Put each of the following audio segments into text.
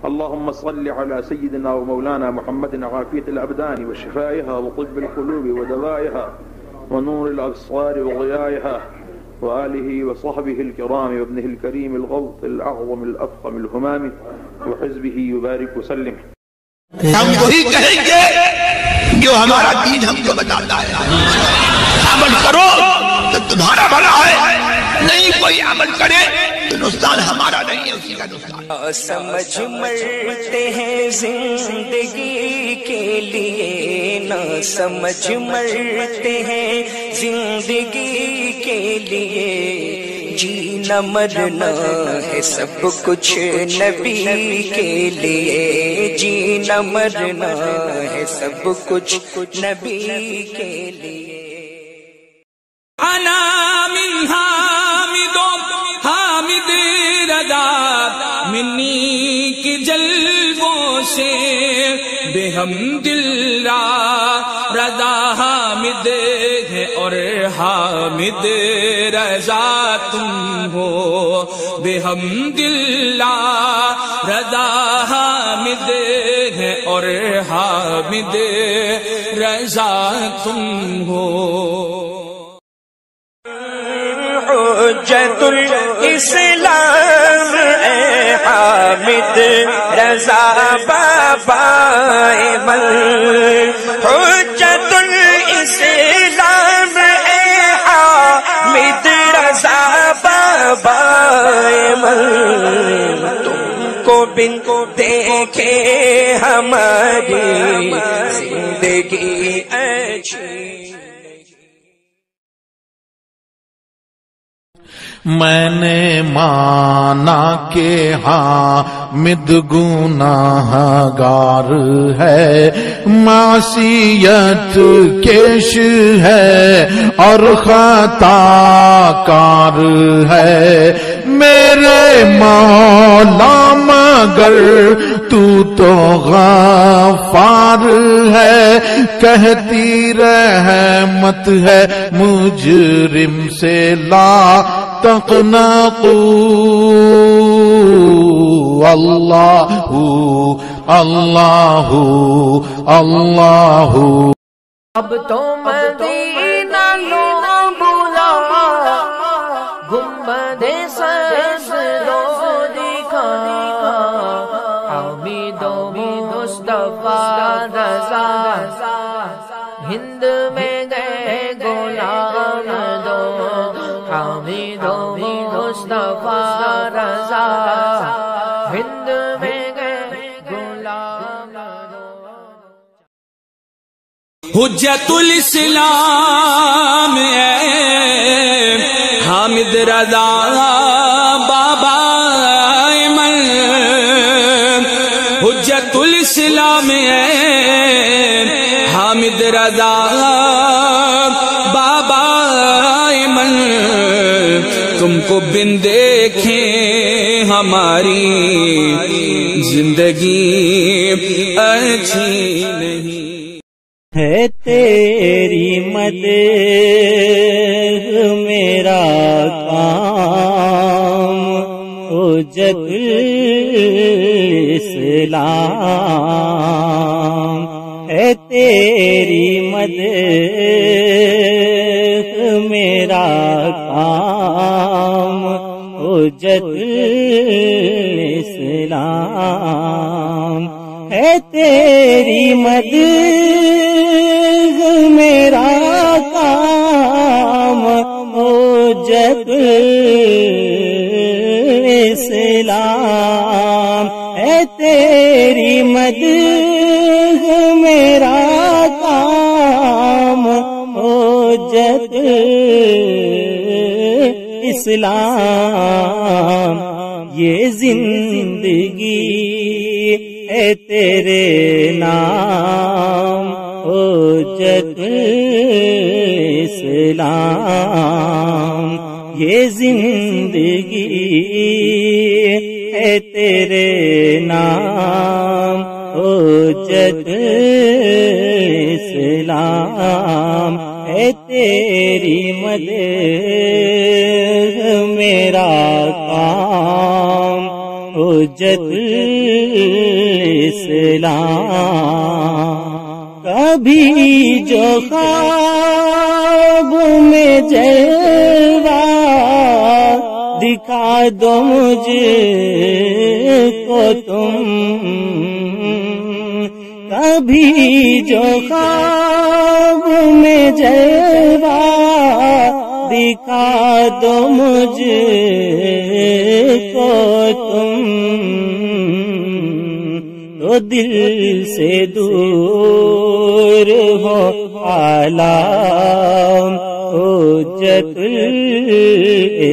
اللهم صل على سيدنا ومولانا محمد عافية الأبدان وشفائها وطب القلوب ودوائها ونور الأبصار وضيائها وآله وصحبه الكرام وابنه الكريم الغوث الأعظم الأفخم الهمام وحزبه يبارك وسلم. ہم وہی کہیں گے جو ہمارا دین ہم کو بتاتا ہے. عمل کرو تو تمہارا بھلا ہے، نہیں کوئی عمل کرے تو نقصان ہمارا نہیں ہے، اسی کا نقصان. سمجھ مرتے ہیں زندگی کے لیے، نہ سمجھ مرتے ہیں زندگی کے لیے. جینا مرنا ہے سب کچھ نبی کے لیے، جینا مرنا ہے سب کچھ نبی کے لیے. انا من حامد حامد رضا منی کی جلووں سے بے ہم دل رضا حامد ہے اور حامد رضا تم ہو. بے ہم دل رضا حامد ہے اور حامد رضا تم ہو. حجت الاسلام اے حامد رضا بابا من. حجت الاسلام اے حامد رضا بابا من. تم کو بن کو دیکھے ہماری زندگی اچھی. میں نے مانا کہ حامد گناہگار ہے، معصیت کش ہے اور خطا کار ہے. میرے مولا مگر تو غفار ہے، کہتی رحمت ہے مجرم سے لا تقنطوا. اللہ اللہ اللہ. اب تو مدینہ لو بلا، گنبد سجدو دکھا. حمید و مصطفیٰ رضا ہند میں گئے غلام دو. حمید و مصطفیٰ رضا ہند میں گئے غلام دو. حجت الاسلام اے حامد رضا بابا من. حجت الاسلام اے حامد رضا بابا من. تم کو بن دیکھیں ہماری زندگی اچھی نہیں. ہے تیری مدح میرا کام، حجت الاسلام. ہے تیری مدح میرا کام، حجت الاسلام. ہے تیری مدح میرا کام، حجت الاسلام. ہے تیری مدح میرا کام، حجت الاسلام. یہ زندگی ہے تیرے نام، حجت الاسلام. یہ زندگی ہے تیرے نام، حجت الاسلام. ہے تیری مدح میرا کام، حجت الاسلام. کبھی جو خواب میں جلوہ دکھا دو مجھ کو تم، کبھی جو خواب میں جلوہ دکھا دو مجھ کو تم، تو دل سے دور ہو عالم حجت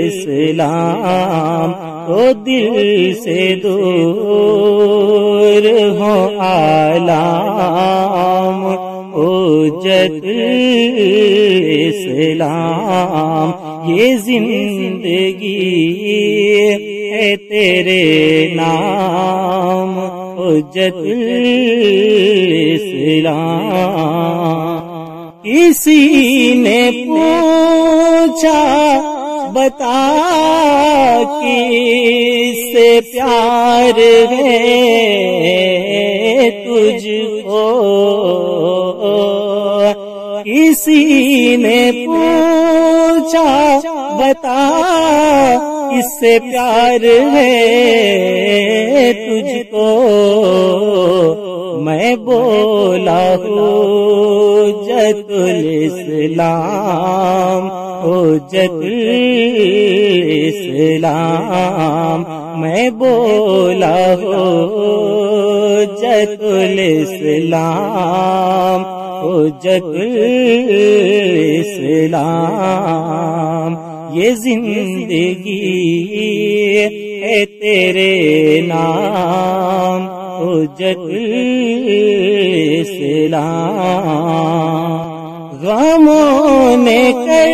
الاسلام. تو دل سے دور ہو عالم حجت الاسلام. یہ زندگی ہے تیرے نام حجت الاسلام. کسی نے پوچھا بتا کس سے پیار ہے تجھ کو، کسی نے پوچھا بتا کس سے پیار ہے تجھ کو، میں بولا حجت الاسلام حجت الاسلام. میں بولا حجت الاسلام حجت الاسلام. یہ زندگی ہے تیرے نام حجت الاسلام. غموں نے کر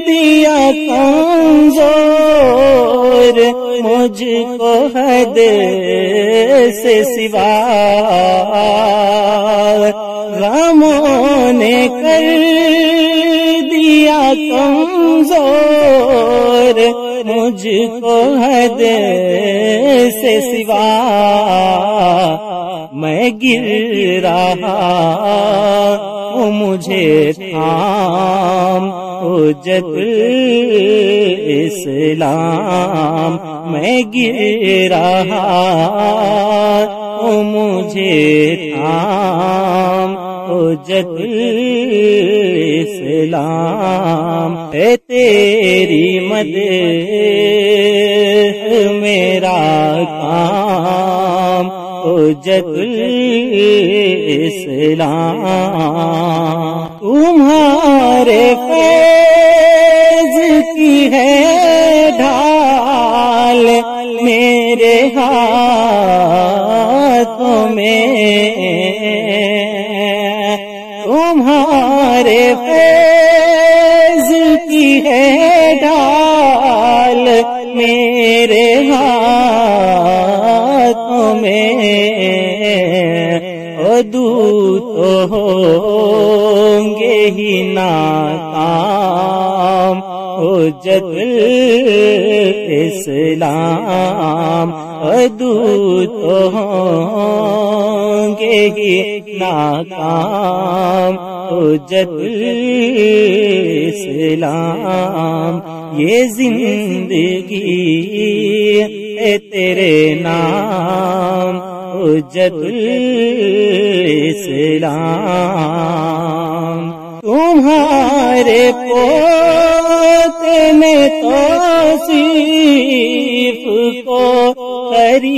دیا کمزور مجھ کو حد سے سوا، غموں نے کر دیا کمزور مجھ کو حد سے سوا. میں گر رہا ہوں مجھے تھام حجت الاسلام. میں گر رہا ہوں مجھے تھام حجت الاسلام. اے تیری مدح میرا کام حجت الاسلام. تمہارے فیض کی ہے ڈھال میرے ہاتھوں میں، تمہارے فیض کی ہے ڈھال میرے ہاتھوں میں. دو تو ہوں گے ہی ناکام حجت الاسلام. دو تو ہوں گے ہی ناکام حجت الاسلام. یہ زندگی ہے تیرے نام حجت الاسلام. تمہارے پوتے نے توصیف کو خرید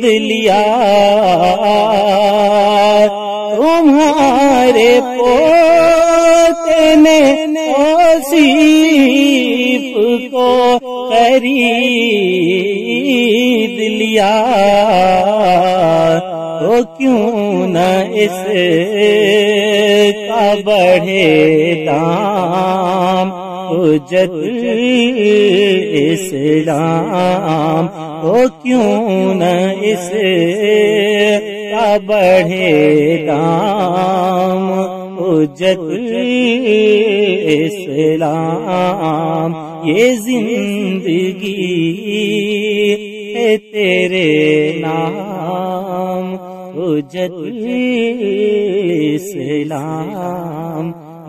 لیا، تمہارے پوتے نے توصیف کو خرید لیا. تو کیوں نہ اس کا بڑھے دام حجت الاسلام. تو کیوں نہ اس کا بڑھے دام حجت الاسلام، یہ زندگی ہے تیرے نام، حجت الاسلام،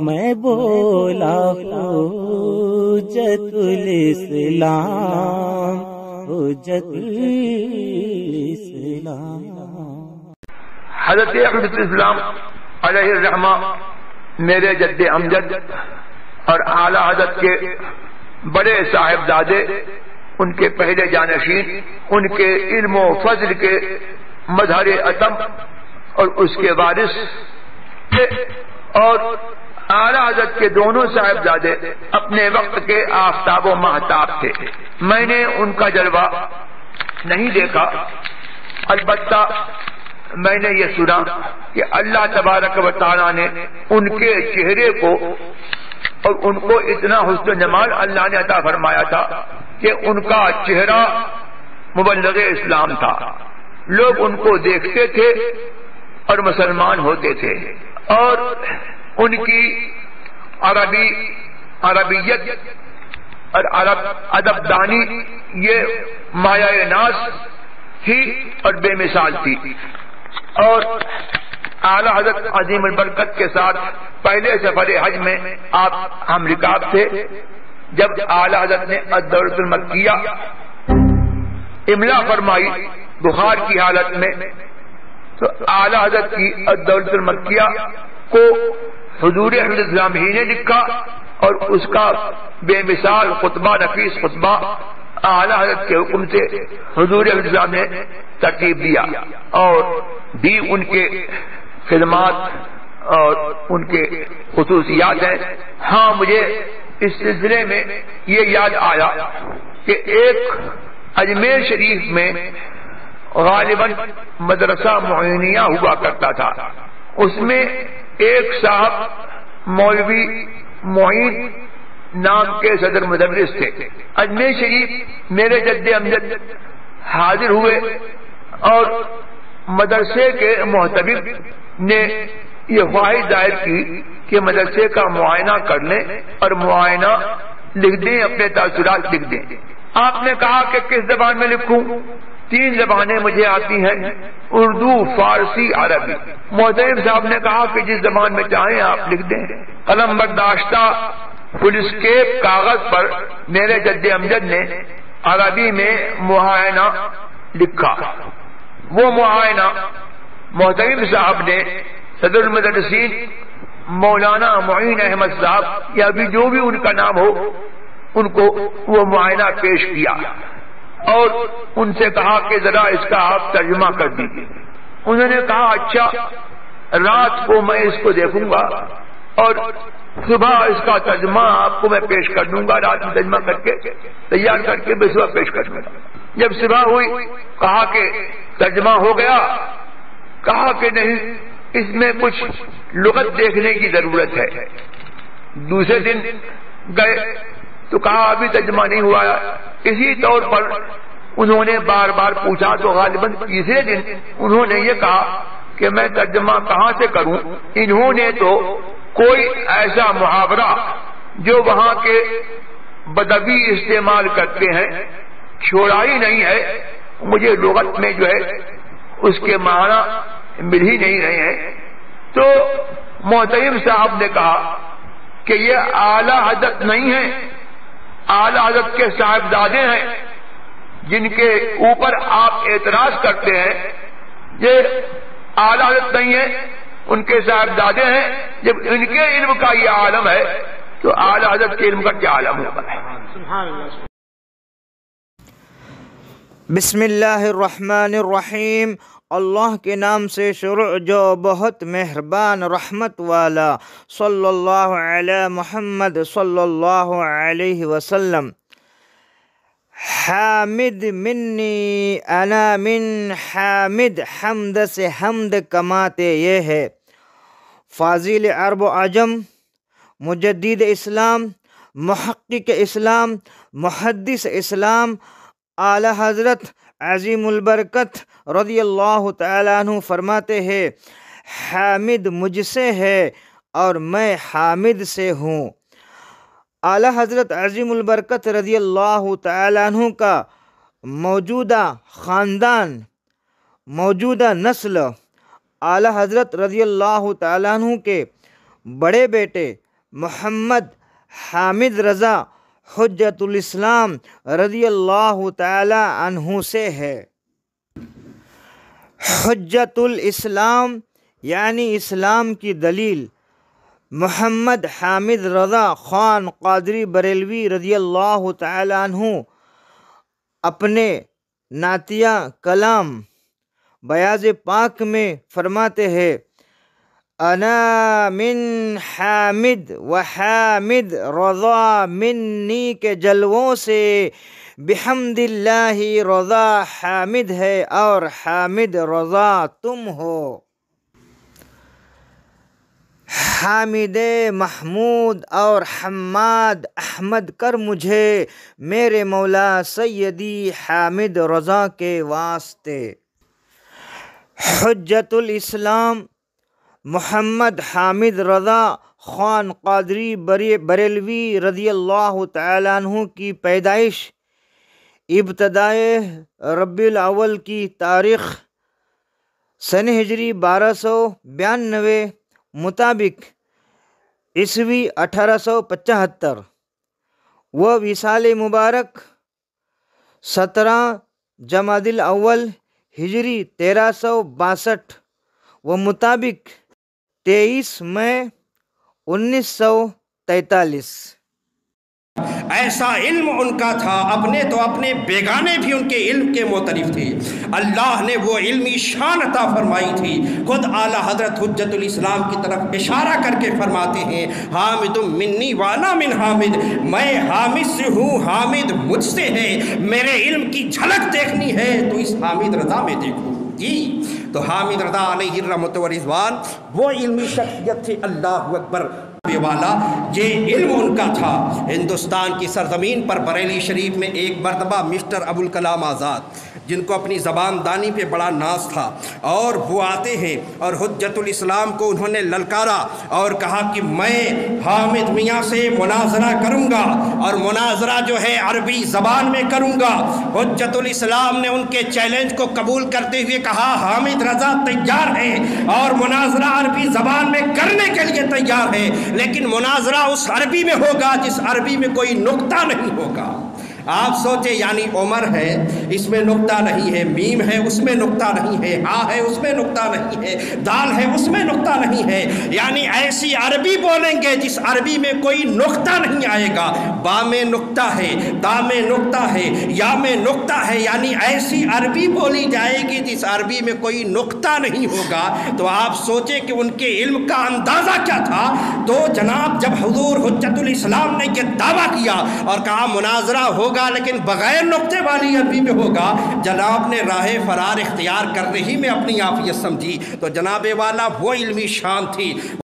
میں بولا حجت الاسلام، حجت الاسلام۔ حضرت اقدس اسلام علیہ الرحمہ میرے جد امجد اور اعلیٰ حضرت کے بڑے صاحبزادے، ان کے پہلے جانشین، ان کے علم و فضل کے مظہر اتم اور اس کے وارث تھے، اور اعلیٰ حضرت کے دونوں صاحبزادے اپنے وقت کے آفتاب و مہتاب تھے۔ میں نے ان کا جلوہ نہیں دیکھا، البتہ میں نے یہ سنا کہ اللہ تبارک و تعالیٰ نے ان کے چہرے کو اور ان کو اتنا حسن و جمال اللہ نے عطا فرمایا تھا کہ ان کا چہرہ مبلغ اسلام تھا، لوگ ان کو دیکھتے تھے اور مسلمان ہوتے تھے، اور ان کی عربیت اور ادب دانی یہ مایہ ناز تھی اور بے مثال تھی۔ اور اعلیٰ حضرت عظیم البرکت کے ساتھ پہلے سفر حج میں آپ ہم رکاب تھے، جب اعلیٰ حضرت نے الدورۃ المکیہ املا فرمائی بخار کی حالت میں، تو اعلیٰ حضرت کی الدورۃ المکیہ کو حضور علیہ السلام ہی نے لکھا، اور اس کا بے مثال خطبہ، نفیس خطبہ اعلیٰ حضرت کے حکم سے حضور علیہ السلام نے ترتیب دیا، اور بھی ان کے خدمات اور ان کے خصوصیات ہیں۔ ہاں، مجھے اس سلسلے میں یہ یاد آیا کہ ایک اجمیر شریف میں غالباً مدرسہ معینیہ ہوا کرتا تھا، اس میں ایک صاحب مولوی معین نام کے صدر مدرس تھے۔ اجمیر شریف میرے جد امجد حاضر ہوئے، اور مدرسے کے محتمل نے یہ خواہش ظاہر کی کہ مدرسے کا معائنہ کر لیں اور معائنہ لکھ دیں، اپنے تاثرات لکھ دیں۔ آپ نے کہا کہ کس زبان میں لکھوں؟ 3 زبانیں مجھے آتی ہیں، اردو، فارسی، عربی۔ محترم صاحب نے کہا کہ جس زبان میں چاہیں آپ لکھ دیں۔ قلم برداشتہ فل اسکیپ کاغذ پر میرے جد امجد نے عربی میں معائنہ لکھا۔ وہ معائنہ محترم صاحب نے صدر المدرسین مولانا معین احمد صاحب، یا بھی جو بھی ان کا نام ہو، ان کو وہ معائنہ پیش کیا اور ان سے کہا کہ ذرا اس کا آپ ترجمہ کر دیجیے۔ انہوں نے کہا اچھا، رات کو میں اس کو دیکھوں گا اور صبح اس کا ترجمہ آپ کو میں پیش کر دوں گا، رات میں ترجمہ کر کے تیار کر کے میں صبح پیش کر دوں گا۔ جب صبح ہوئی، کہا کہ ترجمہ ہو گیا، کہا کہ نہیں، اس میں کچھ لغت دیکھنے کی ضرورت ہے۔ دوسرے دن گئے تو کہا ابھی ترجمہ نہیں ہوا۔ اسی طور پر انہوں نے بار بار پوچھا، تو غالباً تیسرے دن انہوں نے یہ کہا کہ میں ترجمہ کہاں سے کروں؟ انہوں نے تو کوئی ایسا محاورہ جو وہاں کے بدوی استعمال کرتے ہیں چھوڑا ہی نہیں ہے، مجھے لغت میں جو ہے اس کے معنی مل ہی نہیں رہے ہیں۔ تو محترم صاحب نے کہا کہ یہ اعلیٰ حضرت نہیں ہے، اعلیٰ حضرت کے صاحبزادے ہیں جن کے اوپر آپ اعتراض کرتے ہیں، یہ اعلیٰ حضرت نہیں ہے، ان کے صاحبزادے ہیں۔ جب ان کے علم کا یہ عالم ہے تو اعلیٰ حضرت کے علم کا کیا عالم ہوگا؟ بسم اللہ الرحمن الرحیم۔ اللہ کے نام سے شروع جو بہت مہربان رحمت والا، صلی اللہ علی محمد صلی اللہ علیہ وسلم۔ حامد منی انا من حامد، حمد سے حمد کماتے یہ ہے۔ فاضل عرب و عجم، مجدد اسلام، محقق اسلام، محدث اسلام، اعلیٰ حضرت عظیم البرکت رضی اللہ تعالیٰ عنہ فرماتے ہیں، حامد مجھ سے ہے اور میں حامد سے ہوں۔ اعلیٰ حضرت عظیم البرکت رضی اللہ تعالیٰ عنہ کا موجودہ خاندان، موجودہ نسل اعلیٰ حضرت رضی اللہ تعالیٰ عنہ کے بڑے بیٹے محمد حامد رضا حجت الاسلام رضی اللہ تعالیٰ عنہ سے ہے۔ حجت الاسلام یعنی اسلام کی دلیل محمد حامد رضا خان قادری بریلوی رضی اللہ تعالی عنہ اپنے نعتیہ کلام بیاض پاک میں فرماتے ہیں، انا من حامد و حامد رضا منی کے جلووں سے بحمد اللہ رضا حامد ہے اور حامد رضا تم ہو۔ حامد محمود اور حماد احمد کر مجھے میرے مولا سیدی حامد رضا کے واسطے۔ حجت الاسلام محمد حامد رضا خان قادری بریلوی رضی اللہ تعالیٰ عنہ کی پیدائش ابتدائے ربیع الاول کی تاریخ سن ہجری 1292 مطابق عیسوی 1875 و وصال مبارک 17 جمادی الاول ہجری 1362 و مطابق 23 مئی 1943۔ ایسا علم ان کا تھا، اپنے تو اپنے بیگانے بھی ان کے علم کے معترف تھے۔ اللہ نے وہ علمی شان عطا فرمائی تھی۔ خود اعلیٰ حضرت حجت الاسلام کی طرف اشارہ کر کے فرماتے ہیں، حامد منی وانا من حامد، میں حامد سے ہوں، حامد مجھ سے ہے۔ میرے علم کی جھلک دیکھنی ہے تو اس حامد رضا میں دیکھو۔ جی تو حامد رضا علیہ الرحمۃ و رضوان وہ علمی شخصیت تھی، اللہ اکبر والا، یہ علم ان کا تھا۔ ہندوستان کی سرزمین پر بریلی شریف میں ایک مرتبہ مسٹر ابوالکلام آزاد، جن کو اپنی زبان دانی پہ بڑا ناز تھا، اور وہ آتے ہیں اور حجت الاسلام کو انہوں نے للکارا اور کہا کہ میں حامد میاں سے مناظرہ کروں گا، اور مناظرہ جو ہے عربی زبان میں کروں گا۔ حجت الاسلام نے ان کے چیلنج کو قبول کرتے ہوئے کہا حامد رضا تیار ہے اور مناظرہ عربی زبان میں کرنے کے لیے تیار ہے، لیکن مناظرہ اس عربی میں ہوگا جس عربی میں کوئی نقطہ نہیں ہوگا۔ آپ سوچیں، یعنی عمر ہے اس میں نقطہ نہیں ہے، میم ہے اس میں نقطہ نہیں ہے، ہاں ہے اس میں نقطہ نہیں ہے، دال ہے اس میں نقطہ نہیں ہے، یعنی ایسی عربی بولیں گے جس عربی میں کوئی نقطہ نہیں آئے گا۔ با میں نقطہ ہے، دا میں نقطہ ہے، یا میں نقطہ ہے، یعنی ایسی عربی بولی جائے گی جس عربی میں کوئی نقطہ نہیں ہوگا۔ تو آپ سوچیں کہ ان کے علم کا اندازہ کیا تھا۔ تو جناب جب حضور حجت الاسلام نے یہ دعویٰ کیا اور کہا مناظرہ ہوگا لیکن بغیر نقطے والی عربی میں ہوگا، جناب نے راہ فرار اختیار کرنے ہی میں اپنی عافیت سمجھی۔ تو جناب والا وہ علمی شان تھی۔